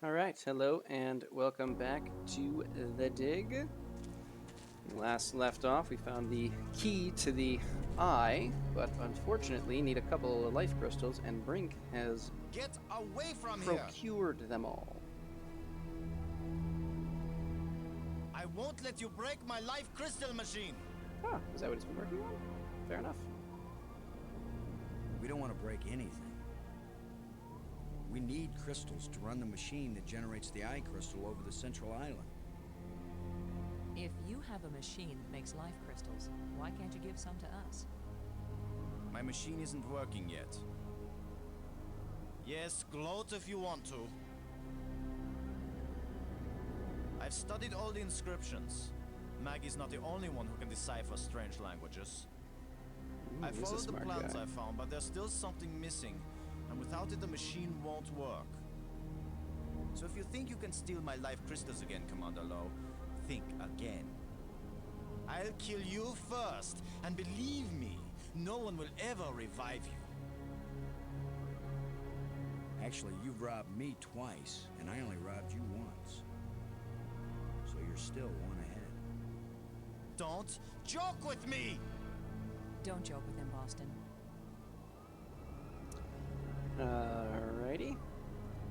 Alright, hello and welcome back to The Dig. Last left off, we found the key to the eye, but unfortunately need a couple of life crystals, and Brink has Get away from here! procured them all. I won't let you break my life crystal machine! Ah, is that what it's been working on? Fair enough. We don't want to break anything. We need crystals to run the machine that generates the eye crystal over the central island. If you have a machine that makes life crystals, why can't you give some to us? My machine isn't working yet. Yes, gloat if you want to. I've studied all the inscriptions. Maggie's not the only one who can decipher strange languages. I He's a followed the smart plans guy. I found, but there's still something missing, and without it the machine won't work. So if you think you can steal my life crystals again, Commander Lowe, think again. I'll kill you first, and believe me, no one will ever revive you. Actually, you've robbed me twice, and I only robbed you once. So you're still one ahead. Don't joke with me! Don't joke with him, Boston. Alrighty.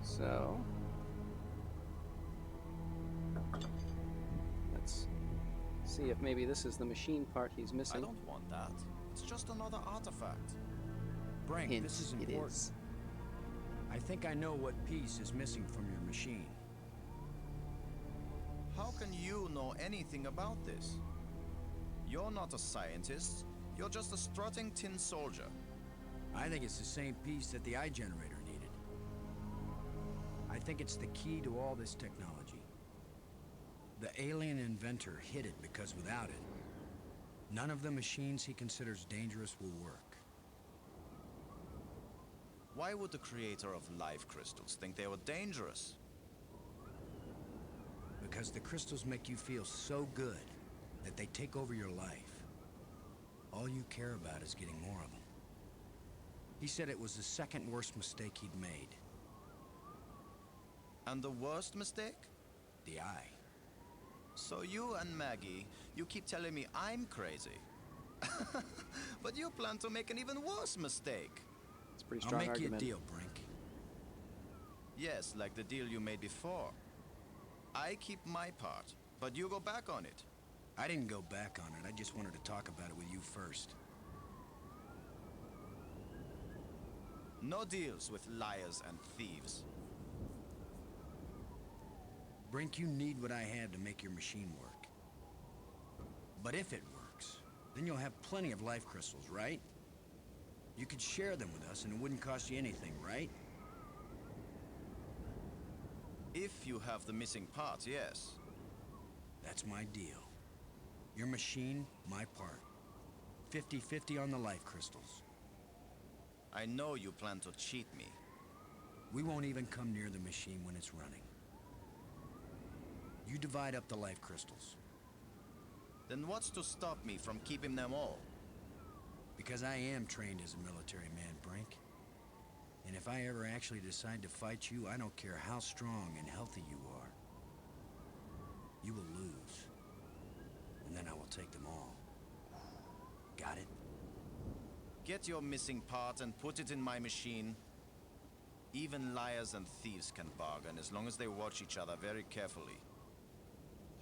So let's see if maybe this is the machine part he's I missing. don't want that. It's just another artifact. Brink, Hint, this is it important. is. I think I know what piece is missing from your machine. How can you know anything about this? You're not a scientist. You're just a strutting tin soldier. I think it's the same piece that the eye generator needed. I think it's the key to all this technology. The alien inventor hid it because without it, none of the machines he considers dangerous will work. Why would the creator of life crystals think they were dangerous? Because the crystals make you feel so good that they take over your life. All you care about is getting more of them. He said it was the second worst mistake he'd made. And the worst mistake? The eye. So you and Maggie, you keep telling me I'm crazy. But you plan to make an even worse mistake. It's a pretty I'll strong make argument. you a deal, Brink. Yes, like the deal you made before. I keep my part, but you go back on it. I didn't go back on it. I just wanted to talk about it with you first. No deals with liars and thieves. Brink, you need what I had to make your machine work. But if it works, then you'll have plenty of life crystals, right? You could share them with us and it wouldn't cost you anything, right? If you have the missing parts, yes. That's my deal. Your machine, my part. 50-50 on the life crystals. I know you plan to cheat me. We won't even come near the machine when it's running. You divide up the life crystals. Then what's to stop me from keeping them all? Because I am trained as a military man, Brink. And if I ever actually decide to fight you, I don't care how strong and healthy you are. You will lose. And then I will take them all. Got it? Get your missing part and put it in my machine. Even liars and thieves can bargain as long as they watch each other very carefully.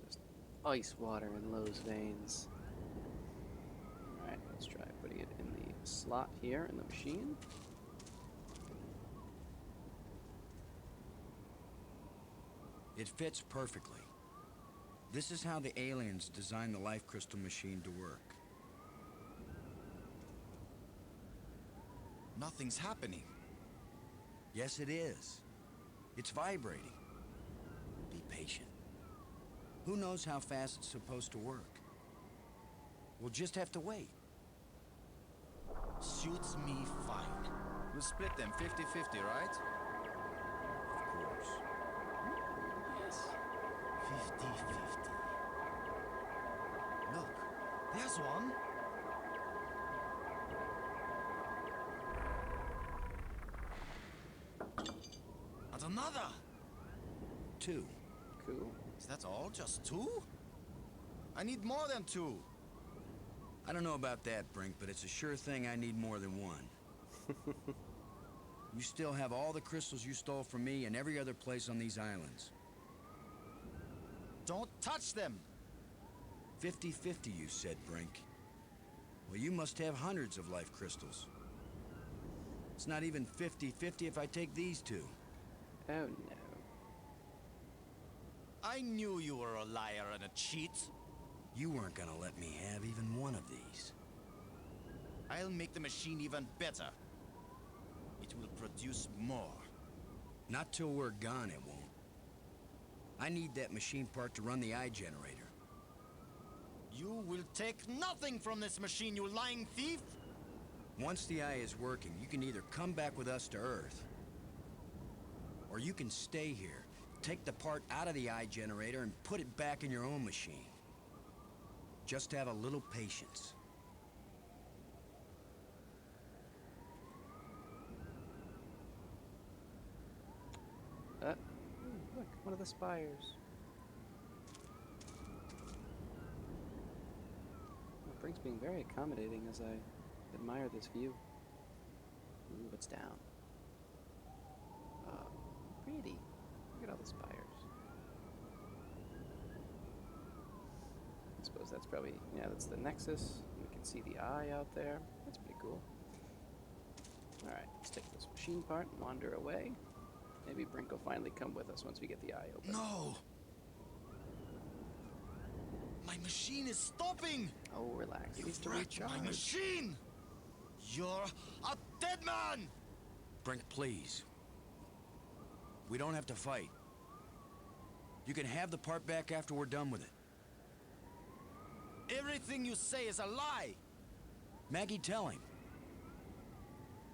Just ice water in Lowe's veins. Alright, let's try putting it in the slot here in the machine. It fits perfectly. This is how the aliens designed the life crystal machine to work. Nothing's happening. Yes, it is. It's vibrating. Be patient. Who knows how fast it's supposed to work? We'll just have to wait. Suits me fine. We'll split them 50-50, right? Of course. Yes. 50-50. Look, there's one. And another. 2. Cool. Is that all? Just 2? I need more than 2. I don't know about that, Brink, but it's a sure thing I need more than 1. You still have all the crystals you stole from me and every other place on these islands. Don't touch them! 50-50, you said, Brink. Well, you must have hundreds of life crystals. It's not even 50-50 if I take these 2. Oh no. I knew you were a liar and a cheat. You weren't gonna let me have even one of these. I'll make the machine even better. It will produce more. Not till we're gone, it won't. I need that machine part to run the eye generator. You will take nothing from this machine, you lying thief! Once the eye is working, you can either come back with us to Earth, or you can stay here, take the part out of the eye generator, and put it back in your own machine. Just have a little patience. Look, one of the spires. Brink's being very accommodating as I admire this view. Ooh, what's down? Pretty. Look at all the spires. I suppose that's probably, yeah, that's the Nexus. We can see the eye out there. That's pretty cool. Alright, let's take this machine part and wander away. Maybe Brink will finally come with us once we get the eye open. No! My machine is stopping! Oh, relax. It needs to You've wrecked recharge. my machine! You're a dead man! Brink, please. We don't have to fight. You can have the part back after we're done with it. Everything you say is a lie! Maggie, tell him.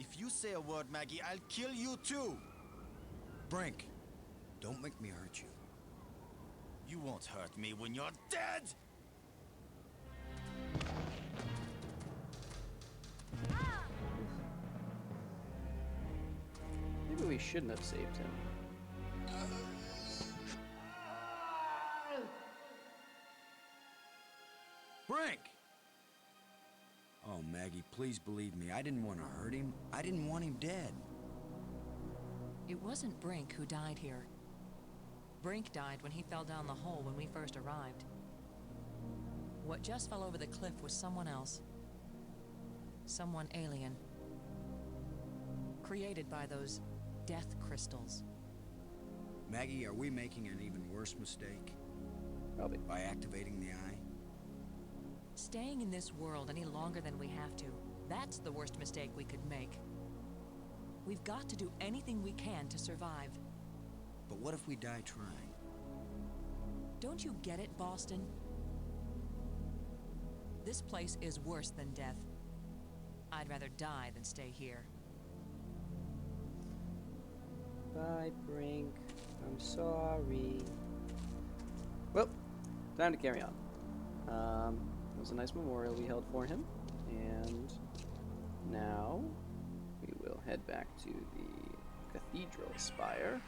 If you say a word, Maggie, I'll kill you too! Brink, don't make me hurt you. You won't hurt me when you're dead! Maybe we shouldn't have saved him. Brink! Oh, Maggie, please believe me. I didn't want to hurt him. I didn't want him dead. It wasn't Brink who died here. Brink died when he fell down the hole when we first arrived. What just fell over the cliff was someone else. Someone alien. Created by those death crystals. Maggie, are we making an even worse mistake? Probably. By activating the eye? Staying in this world any longer than we have to, that's the worst mistake we could make. We've got to do anything we can to survive. But what if we die trying? Don't you get it, Boston? This place is worse than death. I'd rather die than stay here. Bye, Brink. I'm sorry. Well, time to carry on. It was a nice memorial we held for him, and now we will head back to the cathedral spire.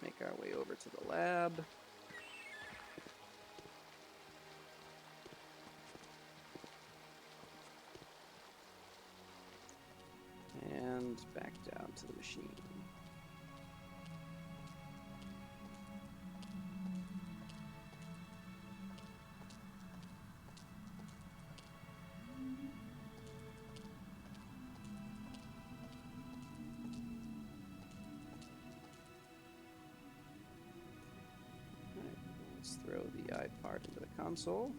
Make our way over to the lab. And back down to the machine. Alright, let's throw the eye part into the console.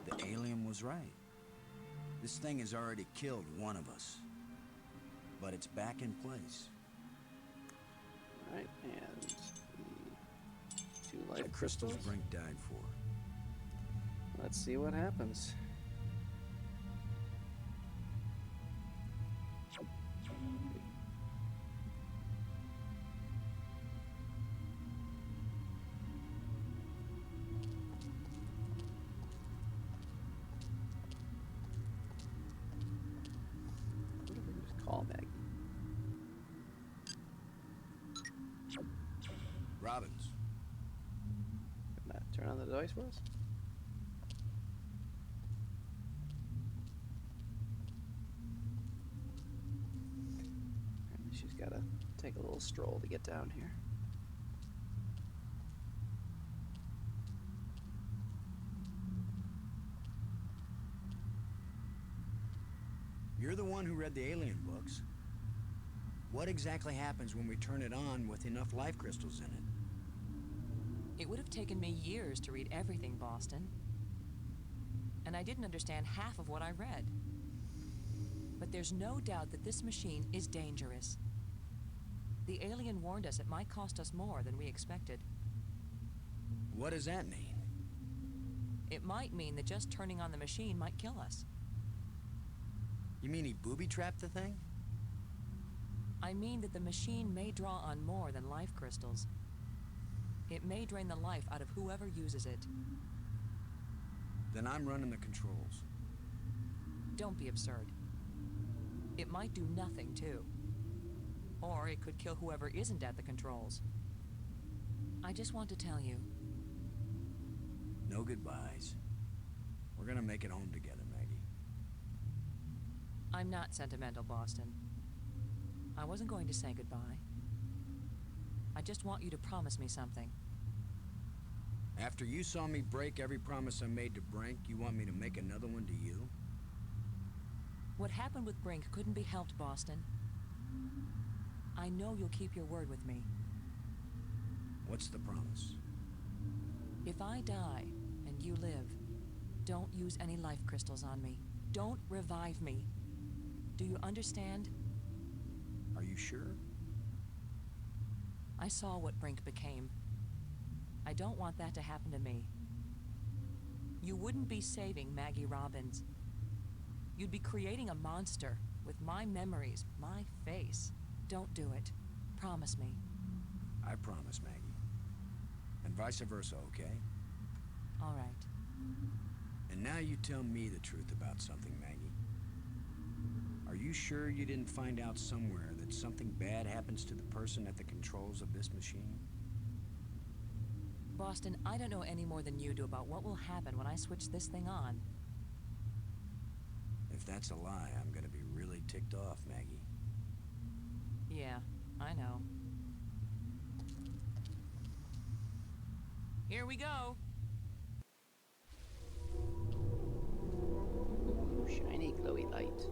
The alien was right. This thing has already killed one of us. But it's back in place. Alright, and the 2 life The crystals crystals. Brink died for. Let's see what happens. device for us? Apparently she's got to take a little stroll to get down here. You're the one who read the alien books. What exactly happens when we turn it on with enough life crystals in it? It would have taken me years to read everything, Boston. And I didn't understand half of what I read. But there's no doubt that this machine is dangerous. The alien warned us it might cost us more than we expected. What does that mean? It might mean that just turning on the machine might kill us. You mean he booby-trapped the thing? I mean that the machine may draw on more than life crystals. It may drain the life out of whoever uses it. Then I'm running the controls. Don't be absurd. It might do nothing, too. Or it could kill whoever isn't at the controls. I just want to tell you. No goodbyes. We're gonna make it home together, Maggie. I'm not sentimental, Boston. I wasn't going to say goodbye. I just want you to promise me something. After you saw me break every promise I made to Brink, you want me to make another one to you? What happened with Brink couldn't be helped, Boston. I know you'll keep your word with me. What's the promise? If I die and you live, don't use any life crystals on me. Don't revive me. Do you understand? Are you sure? I saw what Brink became. I don't want that to happen to me. You wouldn't be saving Maggie Robbins. You'd be creating a monster with my memories, my face. Don't do it. Promise me. I promise, Maggie. And vice versa, okay? All right. And now you tell me the truth about something, Maggie. Are you sure you didn't find out somewhere that something bad happens to the person at the controls of this machine? Boston, I don't know any more than you do about what will happen when I switch this thing on. If that's a lie, I'm gonna be really ticked off, Maggie. Yeah, I know. Here we go. Ooh, shiny glowy light.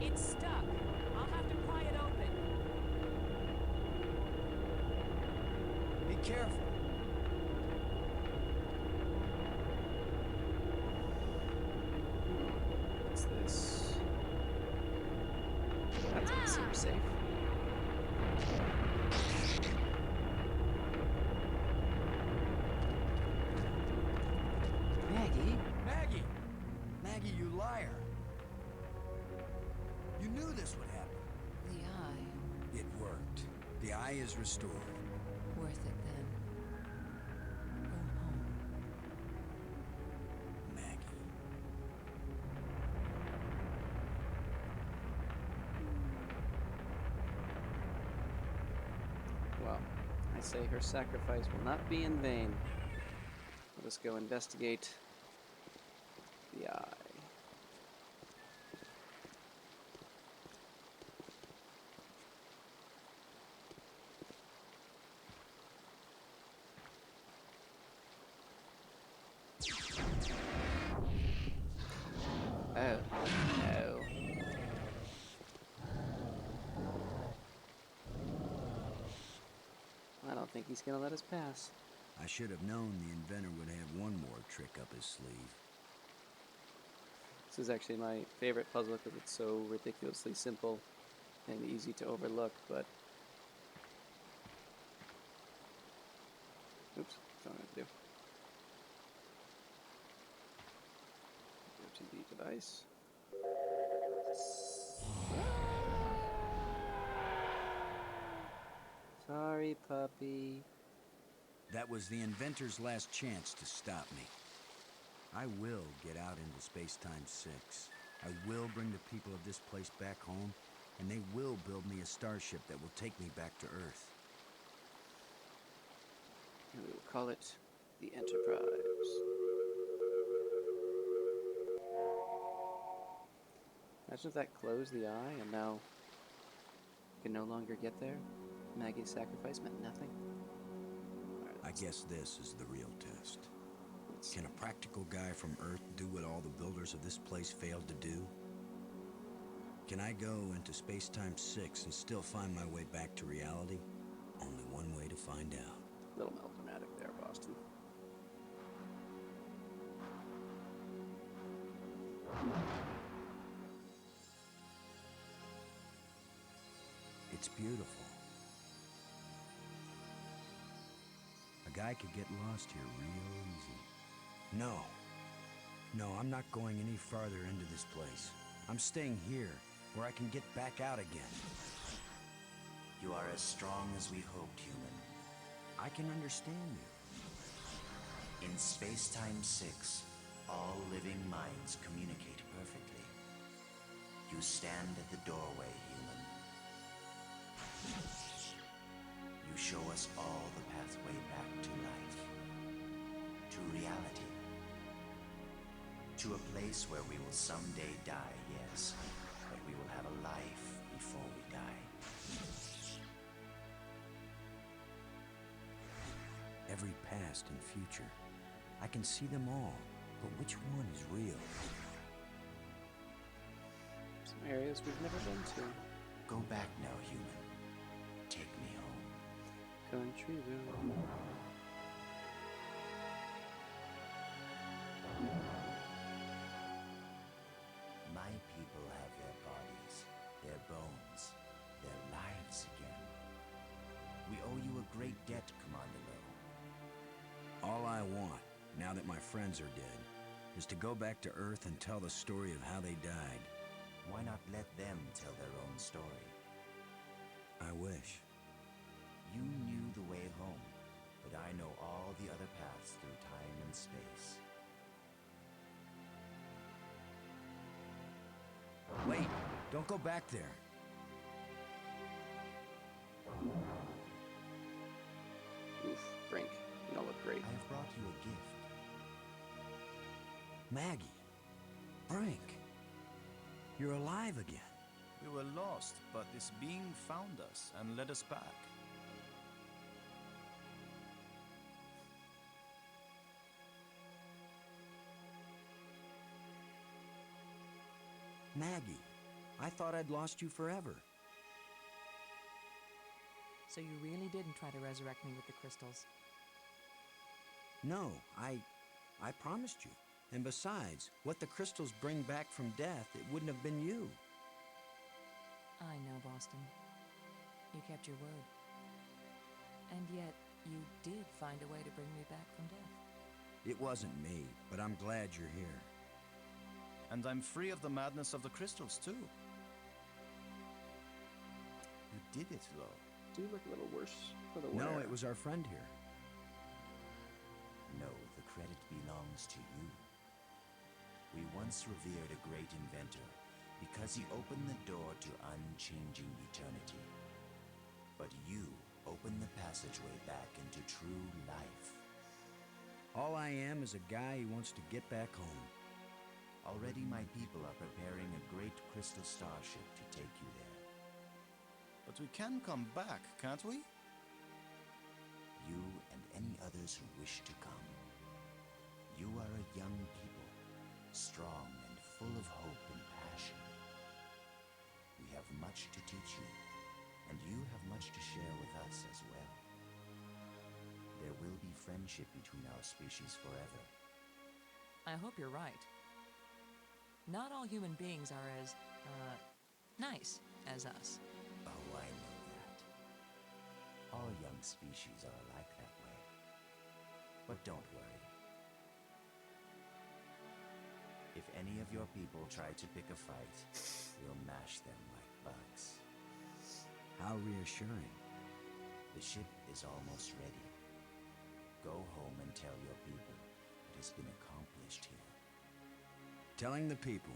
It's stuck. I'll have to pry it open. Be careful. What's this? That doesn't seem safe. Maggie? Maggie! Maggie, you liar! You knew this would happen. The eye. It worked. The eye is restored. Worth it then. Go home. Maggie. Well, I say her sacrifice will not be in vain. Let us go investigate the eye. Oh, no. I don't think he's gonna let us pass. I should have known the inventor would have one more trick up his sleeve. This is actually my favorite puzzle because it's so ridiculously simple and easy to overlook, but... Oops, that's what I'm gonna do. to the device. Sorry, puppy. That was the inventor's last chance to stop me. I will get out into Space-Time 6. I will bring the people of this place back home, and they will build me a starship that will take me back to Earth. And we will call it the Enterprise. Imagine if that closed the eye and now you can no longer get there. Maggie's sacrifice meant nothing. I guess this is the real test. Let's Can a practical guy from Earth do what all the builders of this place failed to do? Can I go into Space-Time 6 and still find my way back to reality? Only one way to find out. a little melodramatic there, Boston. It's beautiful. A guy could get lost here real easy. No, I'm not going any farther into this place. I'm staying here, where I can get back out again. You are as strong as we hoped, human. I can understand you. In Space-Time 6, all living minds communicate perfectly. You stand at the doorway, human. You show us all the pathway back to life. To reality. To a place where we will someday die, yes, but we will have a life before we die. Every past and future. I can see them all, but which one is real? Some areas we've never been to. Go back now, human. Take me home. Country road. My people have their bodies, their bones, their lives again. We owe you a great debt, Commander Lowe. All I want, now that my friends are dead, is to go back to Earth and tell the story of how they died. Why not let them tell their own story? I wish. You knew the way home, but I know all the other paths through time and space. Wait, don't go back there. Oof, Brink. You don't look great. I have brought you a gift. Maggie. Brink. You're alive again. We were lost, but this being found us and led us back. Maggie, I thought I'd lost you forever. So you really didn't try to resurrect me with the crystals? No, I promised you. And besides, what the crystals bring back from death, it wouldn't have been you. I know, Boston. You kept your word. And yet, you did find a way to bring me back from death. It wasn't me, but I'm glad you're here. And I'm free of the madness of the crystals, too. You did it, Lo. Do look a little worse for the No, wear. it was our friend here. No, the credit belongs to you. We once revered a great inventor because he opened the door to unchanging eternity. But you opened the passageway back into true life. All I am is a guy who wants to get back home. Already my people are preparing a great crystal starship to take you there. But we can come back, can't we? You and any others who wish to come. You are a young people, strong and full of hope and passion. We have much to teach you, and you have much to share with us as well. There will be friendship between our species forever. I hope you're right. Not all human beings are as, nice as us. Oh, I know that. All young species are alike that way. But don't worry. If any of your people try to pick a fight, we'll mash them like bugs. How reassuring. The ship is almost ready. Go home and tell your people what has been accomplished here. Telling the people,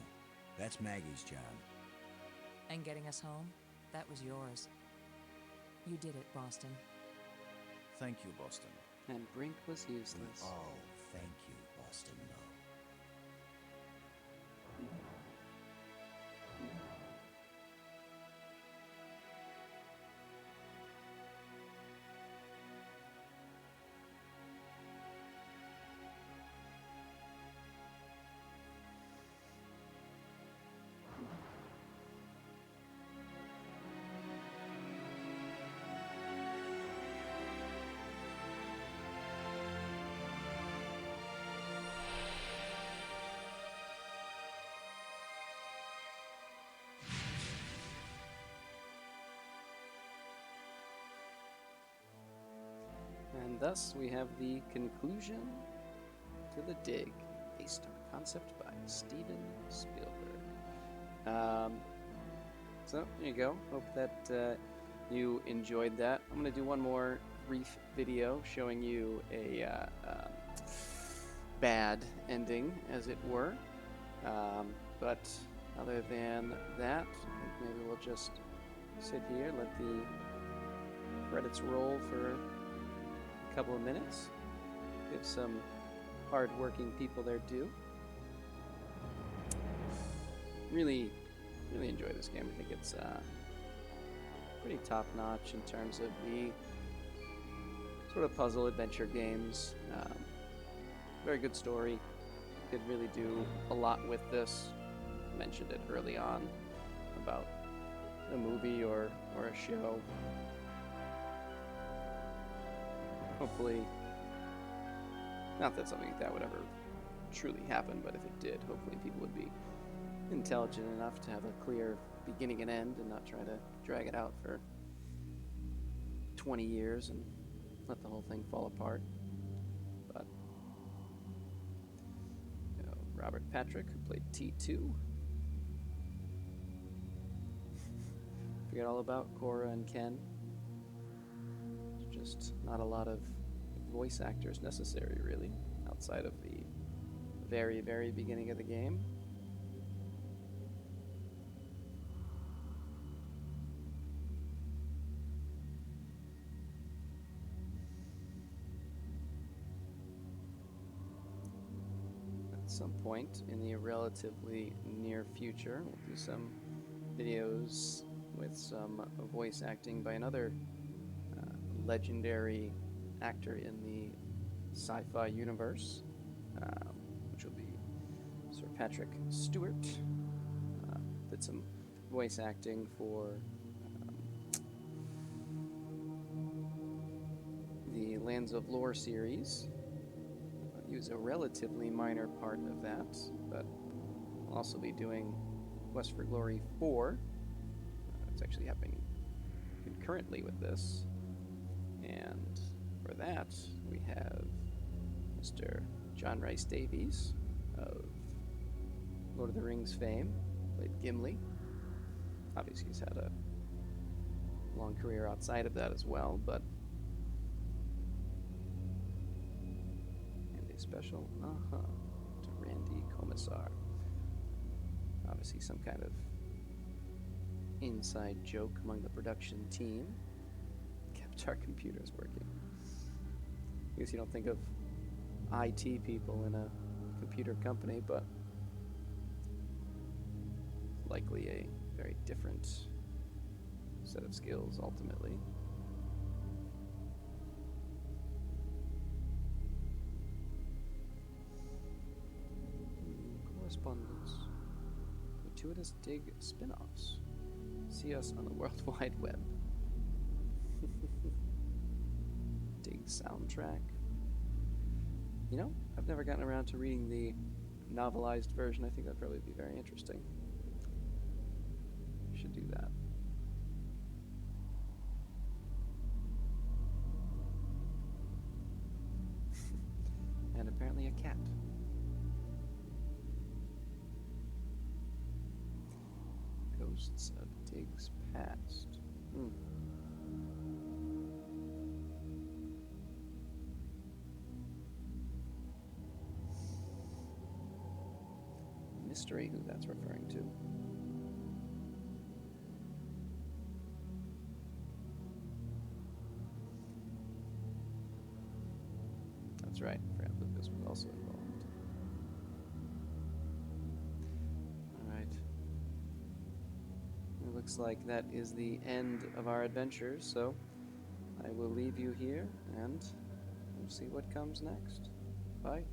that's Maggie's job. And getting us home, that was yours. You did it, Boston. Thank you, Boston. And Brink was We useless. all thank you, Boston Lowe. And thus we have the conclusion to The Dig, based on a concept by Steven Spielberg. So there you go. Hope that you enjoyed that. I'm going to do one more brief video showing you a bad ending, as it were. But other than that, I think maybe we'll just sit here, let the credits roll for a couple of minutes, give some hard-working people their due. Really enjoy this game. I think it's pretty top-notch in terms of the sort of puzzle adventure games. Very good story. Could really do a lot with this. Mentioned it early on about a movie or a show. Hopefully, not that something like that would ever truly happen, but if it did, hopefully people would be intelligent enough to have a clear beginning and end and not try to drag it out for 20 years and let the whole thing fall apart. But Robert Patrick, who played T2. Forget all about Cora and Ken. There's just not a lot of voice actors necessary, really, outside of the very, very beginning of the game. At some point in the relatively near future, we'll do some videos with some voice acting by another legendary actor in the sci-fi universe, which will be Sir Patrick Stewart. Did some voice acting for the Lands of Lore series. He was a relatively minor part of that, but will also be doing Quest for Glory 4. It's actually happening concurrently with this. And for that, we have Mr. John Rhys Davies of Lord of the Rings fame, played Gimli. Obviously, he's had a long career outside of that as well, but and a special to Randy Komisar. Obviously, some kind of inside joke among the production team. Kept our computers working. I guess you don't think of IT people in a computer company, but likely a very different set of skills ultimately. Correspondence. Gratuitous Dig spin-offs. See us on the World Wide Web. Dig soundtrack. You know, I've never gotten around to reading the novelized version. I think that'd probably be very interesting. Should do that. And apparently a cat. Ghosts of Diggs Past. Mystery who that's referring to. That's right, Fran Lucas was also involved. Alright. It looks like that is the end of our adventures, so I will leave you here and we'll see what comes next. Bye.